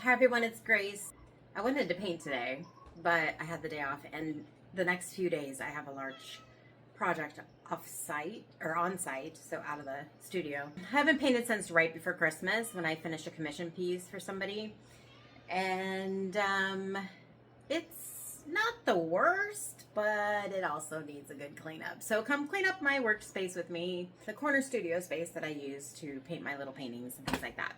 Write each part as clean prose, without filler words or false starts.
Hi everyone, it's Grace. I wanted to paint today, but I had the day off, and the next few days I have a large project off-site or on-site, so out of the studio. I haven't painted since right before Christmas when I finished a commission piece for somebody, and it's not the worst, but it also needs a good cleanup. So come clean up my workspace with me, the corner studio space that I use to paint my little paintings and things like that.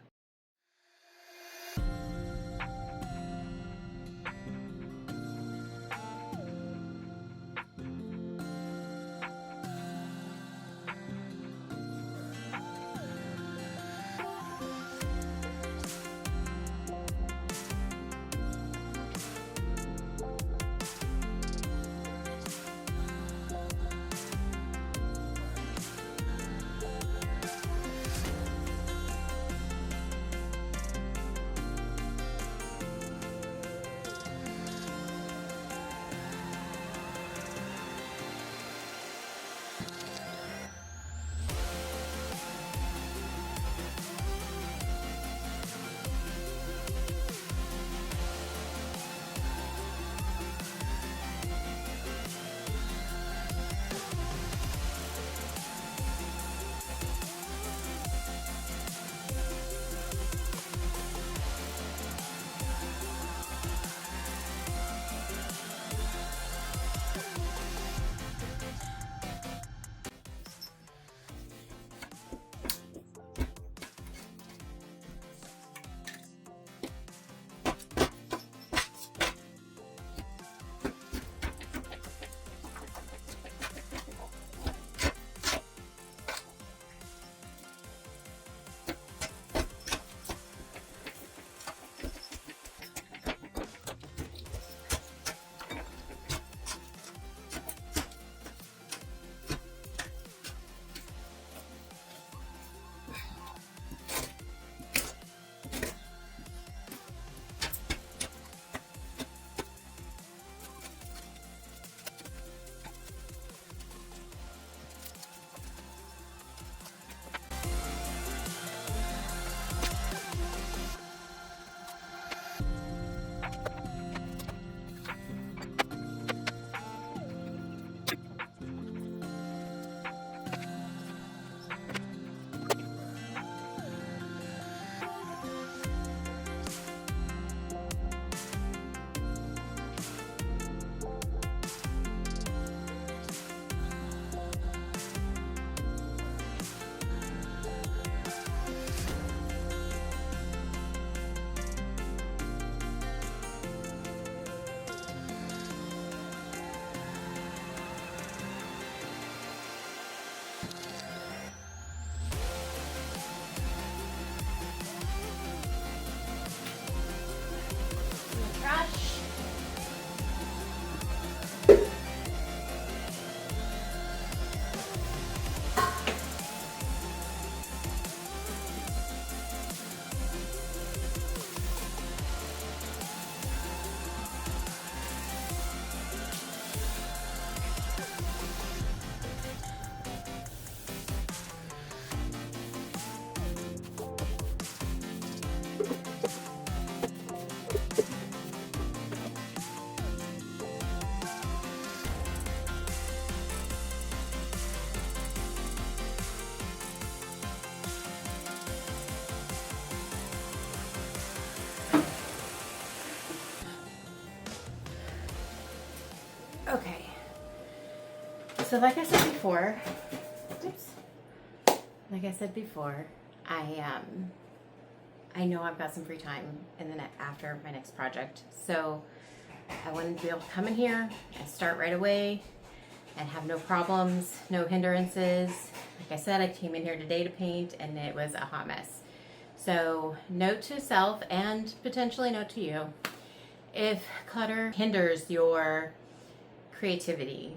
Okay, so like I said before, I know I've got some free time in the after my next project, so I wanted to be able to come in here and start right away and have no problems, no hindrances. Like I said, I came in here today to paint and it was a hot mess. So note to self and potentially note to you, if clutter hinders your creativity,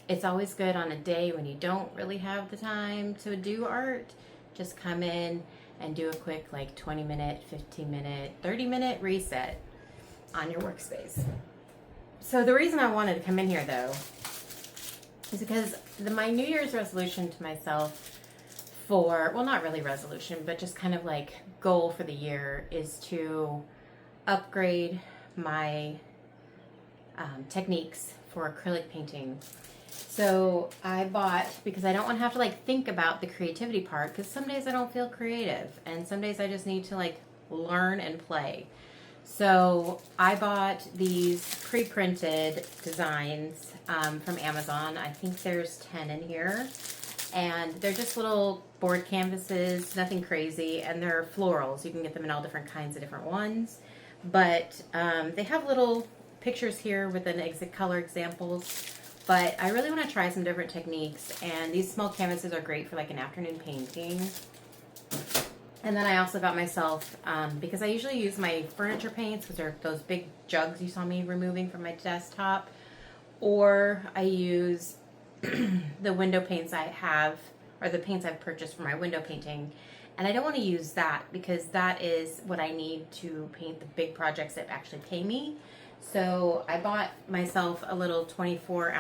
it's always good on a day when you don't really have the time to do art, just come in and do a quick like 20-minute, 15-minute, 30-minute reset on your workspace. So the reason I wanted to come in here though is because my New Year's resolution to myself for, well, not really resolution, but just kind of like goal for the year is to upgrade my techniques for acrylic painting. So I bought, because I don't want to have to like think about the creativity part, because some days I don't feel creative and some days I just need to like learn and play. So I bought these pre-printed designs from Amazon. I think there's 10 in here, and they're just little board canvases, nothing crazy, and they're florals. You can get them in all different kinds of different ones, but they have little pictures here with an color examples. But I really want to try some different techniques, and these small canvases are great for like an afternoon painting. And then I also got myself, because I usually use my furniture paints, which are those big jugs you saw me removing from my desktop, or I use the window paints I have, or the paints I've purchased for my window painting. And I don't want to use that because that is what I need to paint the big projects that actually pay me. So I bought myself a little 24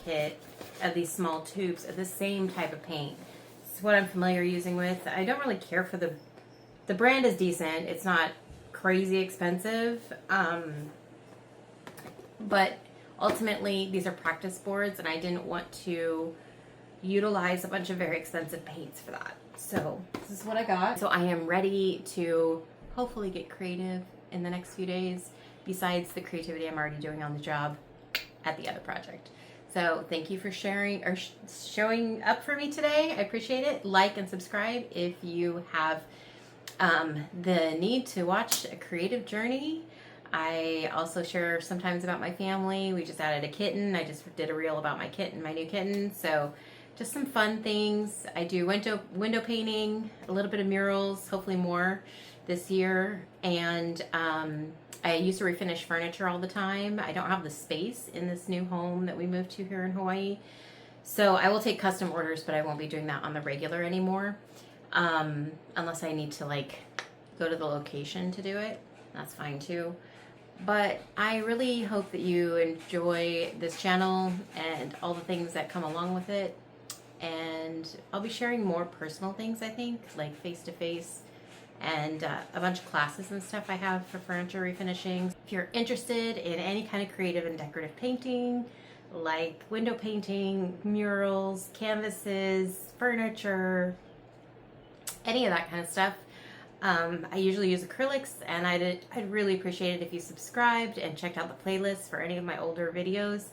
kit of these small tubes of the same type of paint. It's what I'm familiar using with. I don't really care for the brand is decent. It's not crazy expensive. But ultimately these are practice boards and I didn't want to utilize a bunch of very expensive paints for that. So this is what I got. So I am ready to hopefully get creative in the next few days, besides the creativity I'm already doing on the job at the other project. So thank you for sharing or showing up for me today. I appreciate it. Like and subscribe if you have the need to watch a creative journey. I also share sometimes about my family. We just added a kitten. I just did a reel about my kitten, my new kitten. So just some fun things. I do window painting, a little bit of murals, hopefully more this year. And I used to refinish furniture all the time. I don't have the space in this new home that we moved to here in Hawaii. So I will take custom orders, but I won't be doing that on the regular anymore. Unless I need to like go to the location to do it. That's fine too. But I really hope that you enjoy this channel and all the things that come along with it. And I'll be sharing more personal things, I think, like face-to-face and a bunch of classes and stuff I have for furniture refinishing. If you're interested in any kind of creative and decorative painting, like window painting, murals, canvases, furniture, any of that kind of stuff, I usually use acrylics, and I'd really appreciate it if you subscribed and checked out the playlist for any of my older videos.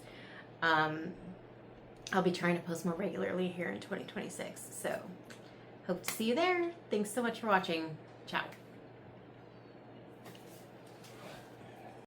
I'll be trying to post more regularly here in 2026, so hope to see you there. Thanks so much for watching. Ciao.